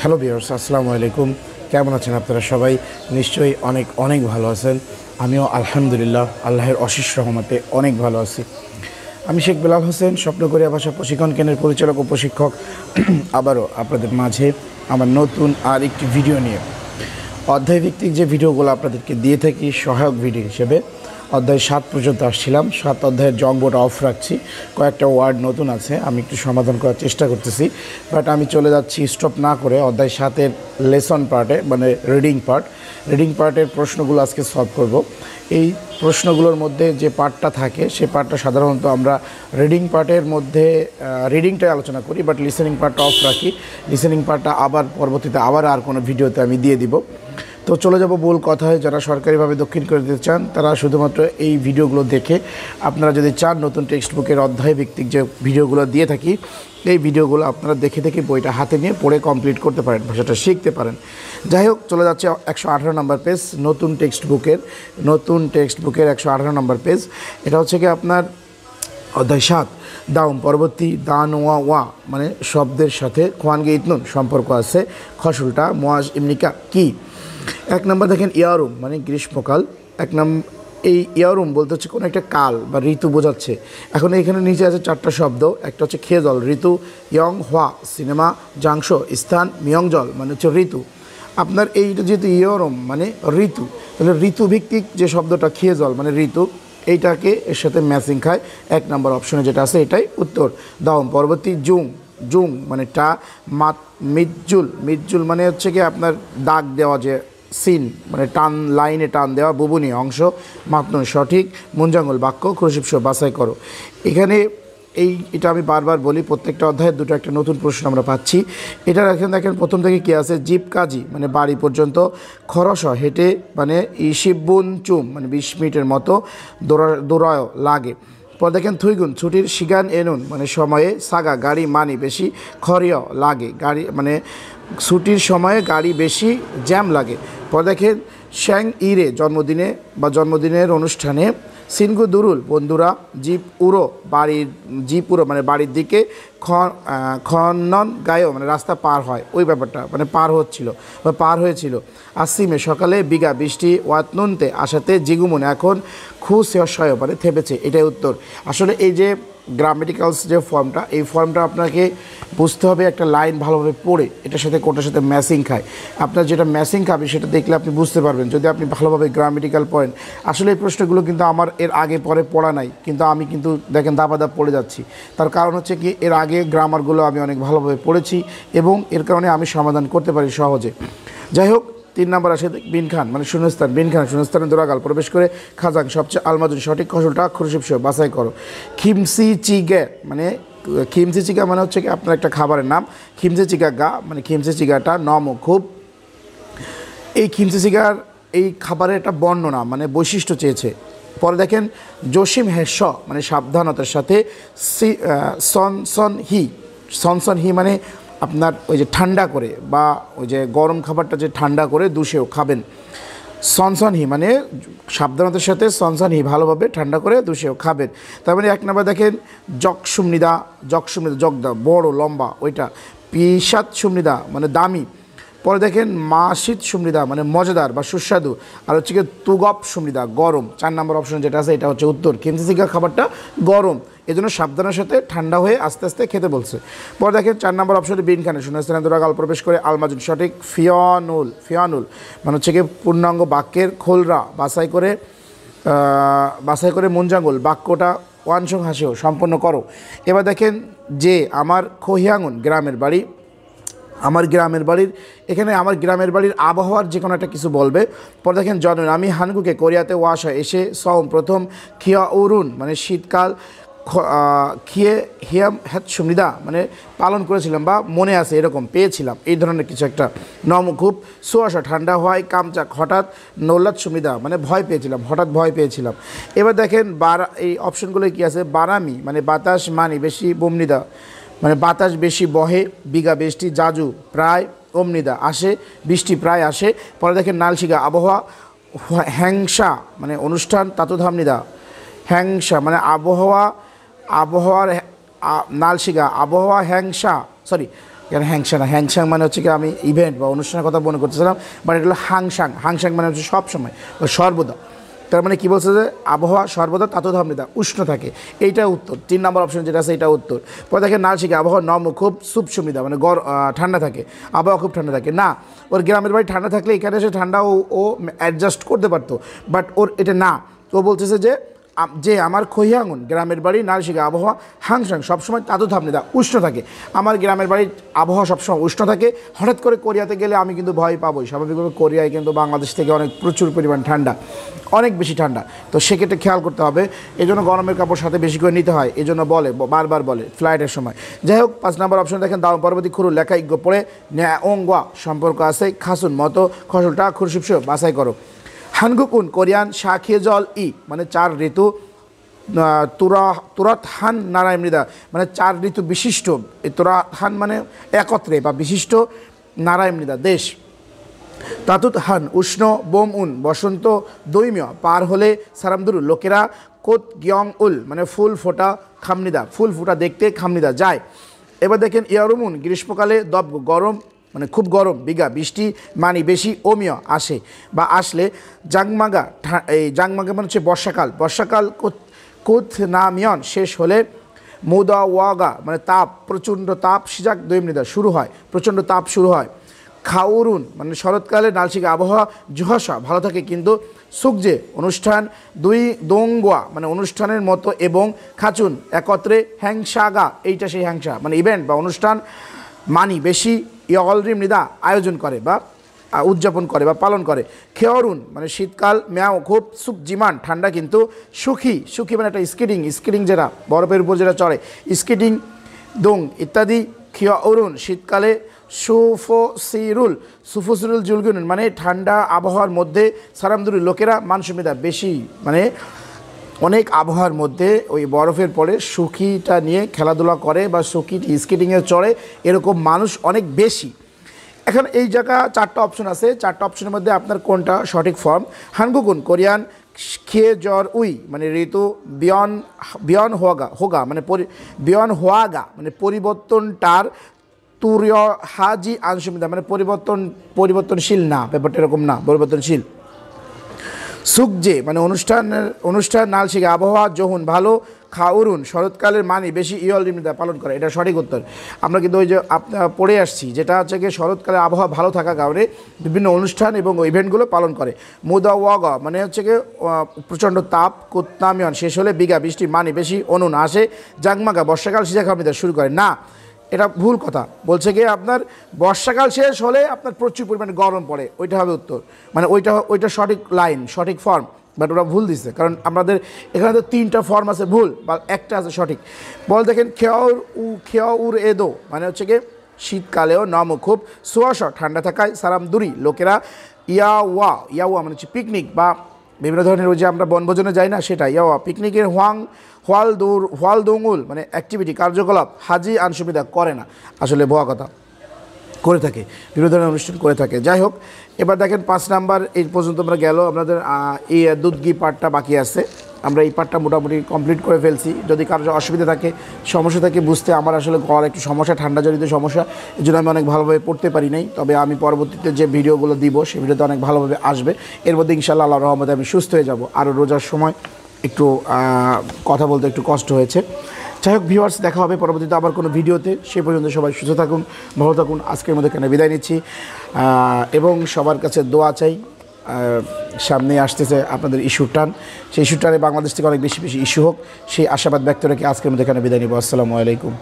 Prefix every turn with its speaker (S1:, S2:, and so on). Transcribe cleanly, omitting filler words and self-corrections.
S1: Hello viewers, আসসালামু আলাইকুম। কেমন আছেন আপনারা সবাই? নিশ্চয়ই অনেক অনেক ভালো আছেন। আমিও আলহামদুলিল্লাহ আল্লাহের অশেষ রহমতে অনেক ভালো আছি। আমি শেখ বেলাল হোসেন, স্বপ্নকরিয়া ভাষা প্রশিক্ষণ কেন্দ্রের পরিচালক ও প্রশিক্ষক, আবারও আপনাদের মাঝে আমার নতুন আর একটি ভিডিও নিয়ে অধ্যায়ভিত্তিক যে ভিডিওগুলো আপনাদেরকে দিয়ে থাকি সহায়ক ভিডিও হিসেবে অধ্যায় 7 পর্যন্ত আসছিলাম। 7 অধ্যায়ের জংবোর্ড অফ রাখছি, কয়েকটা ওয়ার্ড নতুন আছে, আমি একটু সমাধান করার চেষ্টা করতেছি। বাট আমি চলে যাচ্ছি স্টপ না করে অধ্যায় 7-এর লেসন পার্টে, মানে রিডিং পার্টের প্রশ্নগুলো আজকে সলভ করব। এই প্রশ্নগুলোর মধ্যে যে পার্টটা থাকে সে পার্টটা সাধারণত আমরা রিডিং পার্টের মধ্যে রিডিংটাই আলোচনা করি, বাট লিসেনিং পার্টটা অফ রাখি। লিসেনিং পার্টটা আবার পরবর্তীতে আর কোনো ভিডিওতে আমি দিয়ে দিব। তো চলে যাব মূল কথায়। যারা সরকারিভাবে দক্ষিণ করে দিতে চান তারা শুধুমাত্র এই ভিডিওগুলো দেখে, আপনারা যদি চান নতুন টেক্সট বুকের অধ্যায় ভিত্তিক যে ভিডিওগুলো দিয়ে থাকি এই ভিডিওগুলো আপনারা দেখে দেখে বইটা হাতে নিয়ে পড়ে কমপ্লিট করতে পারেন, ভাষাটা শিখতে পারেন। যাই হোক, চলে যাচ্ছে 118 নম্বর পেজ নতুন টেক্সট বুকের 118 নম্বর পেজ। এটা হচ্ছে কি আপনার অধ্যায় 7 দাউম। পরবর্তী দান ওয়া মানে শব্দের সাথে খোয়ানগে ইতনুন সম্পর্ক আছে। খসুলটা মোয়াজ ইমনিকা কি? 1 নম্বর দেখেন ইয়ারুম মানে গ্রীষ্মকাল। এই ইয়ারুম বলতে হচ্ছে কোনো একটা কাল বা ঋতু বোঝাচ্ছে। এখন এখানে নিচে আছে 4টা শব্দ। একটা হচ্ছে খেজল ঋতু, ইয়ং হওয়া সিনেমা, জাংশ স্থান, মিয়ং জল মানে হচ্ছে ঋতু। আপনার এইটা যেহেতু ইয়রম মানে ঋতু, তাহলে ঋতুভিত্তিক যে শব্দটা খেজল মানে ঋতু, এইটাকে এর সাথে ম্যাচিং খায়। 1 নম্বর অপশনে যেটা আছে এটাই উত্তর। দাওম। পরবর্তী জুং মানে টা। মিজ্জুল মানে হচ্ছে কি আপনার দাগ দেওয়া, যে সিন মানে টান, লাইনে টান দেওয়া, বুবুনি অংশ, মাতনুন সঠিক, মুঞ্জাঙ্গল বাক্য, খুরশিপস বাছাই করো। এখানে এটা আমি বারবার বলি, প্রত্যেকটা অধ্যায়ের দুটো একটা নতুন প্রশ্ন আমরা পাচ্ছি। এটা দেখেন প্রথম থেকে কী আছে, জীব কাজী মানে বাড়ি পর্যন্ত, খরস হেঁটে মানে ইশিবুন চুম মানে 20 মিনিটের মতো, দৌড়ায় লাগে। পর দেখেন থুইগুন ছুটির শিগান এনুন মানে সময়ে, সাগা গাড়ি মানি বেশি, খরিয় লাগে গাড়ি মানে ছুটির সময়ে গাড়ি বেশি জ্যাম লাগে। পর দেখেন শ্যাং ইরে জন্মদিনে বা জন্মদিনের অনুষ্ঠানে, সিনগু দুরুল বন্ধুরা, জিপ উড়ো মানে বাড়ির দিকে, খনন গায়ো মানে রাস্তা পার হয়, ওই ব্যাপারটা মানে পার হয়েছিল। আসিমে সকালে, বিঘা বৃষ্টি, ওয়াতনুনতে আসাতে, জিগুমুন এখন, খুশয় মানে থেমেছে। এটাই উত্তর। আসলে এই যে গ্রামেটিক্যালস যে ফর্মটা, এই ফর্মটা আপনাকে বুঝতে হবে একটা লাইন ভালোভাবে পড়ে এটার সাথে কোনটার সাথে ম্যাচিং খায়। আপনার যেটা ম্যাচিং খাবে সেটা দেখলে আপনি বুঝতে পারবেন, যদি আপনি ভালোভাবে গ্রামেটিক্যাল পড়েন। আসলে এই প্রশ্নগুলো কিন্তু আমার এর আগে পরে পড়া নাই, কিন্তু আমি কিন্তু দেখেন দাবাদাব পড়ে যাচ্ছি। তার কারণ হচ্ছে কি, এর আগে গ্রামারগুলো আমি অনেক ভালোভাবে পড়েছি এবং এর কারণে আমি সমাধান করতে পারি সহজে। যাই হোক, 3 নম্বর আসে বিনখান মানে শূন্যস্থান। বিনখান শূন্যস্থানে দোরাগাল প্রবেশ করে, খাজাং সবচেয়ে আলমাজুন সঠিক, খসুলটা খুরশিপস বাছাই করো। খিমসি চিগে মানে খিমসি চিগা মানে হচ্ছে কি আপনার একটা খাবারের নাম। খিমসি চিগা গা মানে খিমসি চিগাটা নম খুব। এই খিমসি চিগার এই খাবারের একটা বর্ণনা মানে বৈশিষ্ট্য চেয়েছে। পরে দেখেন জসিম হেস মানে সাবধানতার সাথে, সনসন হি মানে আপনার ওই যে ঠান্ডা করে বা ওই যে গরম খাবারটা যে ঠান্ডা করে দুষেও খাবেন। সনসনহি মানে সাবধানতার সাথে, সনসনহি ভালোভাবে ঠান্ডা করে দুষেও খাবেন। তার মানে 1 নম্বর দেখেন জগসুমনিদা জগদা বড় লম্বা ওইটা। পিসাদ সুমনিদা মানে দামি। পরে দেখেন মাসিদ সুমৃদা মানে মজাদার বা সুস্বাদু। আর হচ্ছে কি তুগপ সুমৃদা গরম। 4 নম্বর অপশন যেটা আছে এটা হচ্ছে উত্তর। খিমসিসিকা খাবারটা গরম, এজন্য সাবধানের সাথে ঠান্ডা হয়ে আস্তে আস্তে খেতে বলছে। পরে দেখেন 4 নম্বর অপশনে বিনখানে শূন্যস্থানে দোরাগাল প্রবেশ করে, আলমাজুন সঠিক। ফিয়ানুল মানে হচ্ছে কি পূর্ণাঙ্গ বাক্যের খোলরা বাছাই করে মুঞ্জাঙ্গুল বাক্যটা ওয়ানসং হাসিও সম্পন্ন করো। এবার দেখেন যে আমার খহিয়াঙ্গুন গ্রামের বাড়ি, আমার গ্রামের বাড়ির আবহাওয়ার যে কোনো একটা কিছু বলবে। পরে দেখেন জনন আমি হানগুকে কোরিয়াতে ওয়াসা এসে সম প্রথম, খিয়া উরুন মানে শীতকাল, খিয়ে হিয়াম হ্যাত সুমৃদা মানে পালন করেছিলাম বা মনে আছে এরকম পেয়েছিলাম, এই ধরনের কিছু একটা। নম খুব, সুয়াশা ঠান্ডা হয়, কামচাক হঠাৎ, নৌলাত সুমৃদা মানে হঠাৎ ভয় পেয়েছিলাম। এবার দেখেন এই অপশনগুলো কী আছে, বারামি মানে বাতাস, মানি বেশি, বুমনিদা মানে বাতাস বেশি বহে, বিঘা বৃষ্টি, জাজু প্রায়, অমনিদা আসে, বৃষ্টি প্রায় আসে। পরে দেখেন নালশিগা আবহাওয়া, হ্যাংসা মানে অনুষ্ঠান, তাতুধামনিদা হ্যাংসা মানে আবহাওয়ার নালশিগা আবহাওয়া, হ্যাংসা এখানে হ্যাংসা না, হ্যাংসাং মানে হচ্ছে কি আমি ইভেন্ট বা অনুষ্ঠানের কথা মনে করতেছিলাম, বাট এটা হলো হাংসাং। হাংসাং মানে হচ্ছে সবসময় বা সর্বদা। তার মানে কী বলছে যে আবহাওয়া সর্বদা তাতোধামৃতা উষ্ণ থাকে, এইটা উত্তর। 3 নম্বর অপশন যেটা আছে এটা উত্তর। পরে দেখেন নালশিকা আবহাওয়া নম খুব সুপসুমিদা মানে ঠান্ডা থাকে, আবহাওয়া খুব ঠান্ডা থাকে না। ওর গ্রামের বাড়ি ঠান্ডা থাকলে এখানে এসে ঠান্ডা ও অ্যাডজাস্ট করতে পারতো, বাট ওর এটা না। তো বলতেছে যে আমার খৈয়াঙ্গুন গ্রামের বাড়ি নালশিকা আবহাওয়া হাংসাং সবসময় তাতোধামৃতা উষ্ণ থাকে। আমার গ্রামের বাড়ির আবহাওয়া সবসময় উষ্ণ থাকে। হঠাৎ করে কোরিয়াতে গেলে আমি কিন্তু ভয় পাবোই, স্বাভাবিকভাবে কোরিয়ায় কিন্তু বাংলাদেশ থেকে অনেক প্রচুর পরিমাণ ঠান্ডা, অনেক বেশি ঠান্ডা। তো সেক্ষেত্রে খেয়াল করতে হবে, এই জন্য গরমের কাপড় সাথে বেশি করে নিতে হয়, এই জন্য বলে বারবার বলে ফ্লাইটের সময়। যাই হোক 5 নম্বর অপশন দেখেন দাম পরবর্তী খুরু লেখা ইজ্ঞ পড়ে ওঙ্গা সম্পর্ক আছে খাসুন মতো খসলটা খুরসুপসে বাছাই করো। হানগুকুন কোরিয়ান শাখিয়ে জল মানে 4 ঋতু, তুরাত হান নারায়ণ মৃদা মানে 4 ঋতু বিশিষ্ট, এই তুরাত হান মানে একত্রে বা বিশিষ্ট নারায়ণ মৃদা দেশ। তাতুত হান উষ্ণ, বোম বসন্ত দৈমীয় পার হলে সারামদুরু লোকেরা কোত গিয়ং মানে ফুল ফোটা খামনিদা ফুল ফোটা দেখতে খামনিদা যায়। এবার দেখেন ইয়ারুমুন গ্রীষ্মকালে দব গরম মানে খুব গরম, বিঘা বৃষ্টি মানে বেশি অমিয় আসে বা আসলে জাংমাগা, এই জাংমাগা মানে হচ্ছে বর্ষাকাল কুথ নামিয়ন শেষ হলে মুদা ওয়াগা মানে তাপ প্রচণ্ড তাপ সিজাক দৈমনিদা শুরু হয়, প্রচণ্ড তাপ শুরু হয়। খাউরুন মানে শরৎকালে নালশিকা আবহাওয়া জুহসা ভালো থাকে কিন্তু সুকজে অনুষ্ঠান দোঙ্গোয়া মানে অনুষ্ঠানের মতো এবং খাচুন একত্রে হ্যাংসাগা এইটা সেই হ্যাংসা মানে ইভেন্ট বা অনুষ্ঠান মানি বেশি অলরি মৃদা আয়োজন করে বা উদযাপন করে বা পালন করে। খেয়রুন মানে শীতকাল ম্যাও খুব জিমান ঠান্ডা কিন্তু সুখী মানে একটা স্কিটিং যেটা বরফের উপর যেটা চড়ে স্কিটিং দোং ইত্যাদি। খিয়রুন শীতকালে সুফসিরুল জুলগুন মানে ঠান্ডা আবহাওয়ার মধ্যে সারামদুরি লোকেরা মানসুমিদা বেশি মানে অনেক আবহাওয়ার মধ্যে ওই বরফের পরে সুখীটা নিয়ে খেলাধুলা করে বা স্কেটিংয়ে চড়ে, এরকম মানুষ অনেক বেশি। এখন এই জায়গা 4টা অপশন আছে, 4টা অপশনের মধ্যে আপনার কোনটা সঠিক ফর্ম। হানগুকুন কোরিয়ান খেয়ে জ্বর মানে ঋতু বিয়ন হোগা মানে হোয়াগা মানে পরিবর্তনটার তুর্য হাজি আংশমিদা মানে পরিবর্তনশীল না, ব্যাপারটা এরকম না, পরিবর্তনশীল। সুকজে মানে অনুষ্ঠান নালশিকা আবহাওয়া যহুন ভালো, খাউরুন শরৎকালের মানে বেশি ইয়লরিমৃদা পালন করে, এটা সঠিক উত্তর। আমরা কিন্তু ওই যে পড়ে আসছি যেটা হচ্ছে গিয়ে শরৎকালে আবহাওয়া ভালো থাকার কারণে বিভিন্ন অনুষ্ঠান এবং ইভেন্টগুলো পালন করে। মুদা ওয়াগা মানে হচ্ছে গিয়ে প্রচণ্ড তাপ কুতনামিয়ন শেষ হলে বিঘা বৃষ্টি মানে বেশি অনুন আসে। জাগমাগা বর্ষাকাল সিজা খামিদা শুরু করে না, এটা ভুল কথা। বলছে গিয়ে আপনার বর্ষাকাল শেষ হলে আপনার প্রচুর পরিমাণে গরম পড়ে, ওইটা হবে উত্তর, মানে ওইটা সঠিক লাইন সঠিক ফর্ম, বাট ওরা ভুল দিচ্ছে কারণ আমাদের এখানে তো 3টা ফর্ম আছে ভুল বা একটা আছে সঠিক। বল দেখেন খেয়উর এদো মানে হচ্ছে গিয়ে শীতকালেও নম খুব সুয়াশা ঠান্ডা থাকায় সারামদুরি লোকেরা ইয়াওয়া মানে হচ্ছে পিকনিক বা বিভিন্ন ধরনের ওই যে আমরা বনভোজনে যাই না সেটা ইয়াওয়া পিকনিকের হোয়ালদুঙ্গুল মানে অ্যাক্টিভিটি কার্যকলাপ হাজি আনসুবিধা করে না, আসলে ভুয়া কথা, করে থাকে, বিভিন্ন ধরনের অনুষ্ঠান করে থাকে। যাই হোক এবার দেখেন 5 নাম্বার এই পর্যন্ত আমরা গেল, আপনাদের এই দুধগি পার্টটা বাকি আছে, আমরা এই পার্টটা মোটামুটি কমপ্লিট করে ফেলছি। যদি কারো অসুবিধা থাকে সমস্যা থাকে বুঝতে, আমার আসলে গলার একটু সমস্যা, ঠান্ডা জনিত সমস্যা, এই জন্য আমি অনেক ভালোভাবে পড়তে পারি নাই, তবে আমি পরবর্তীতে যে ভিডিওগুলো দিব সেই ভিডিওতে অনেক ভালোভাবে আসবে। এর মধ্যে ইনশাআল্লাহ আল্লাহর রহমতে আমি সুস্থ হয়ে যাব। আর রোজার সময় একটু কথা বলতে একটু কষ্ট হয়েছে। যাই হোক ভিউয়ার্স, দেখা হবে পরবর্তীতে আবার কোনো ভিডিওতে, সেই পর্যন্ত সবাই সুস্থ থাকুন, ভালো থাকুন। আজকের মধ্যে এখানে বিদায় নিচ্ছি এবং সবার কাছে দোয়া চাই। সামনে আসতেছে আপনাদের ইস্যুর টান, সেই ইস্যুর টানে বাংলাদেশ থেকে অনেক বেশি ইস্যু হোক, সেই আশাবাদ ব্যক্ত রেখে আজকের মধ্যে এখানে বিদায় নিব। আসসালামু আলাইকুম।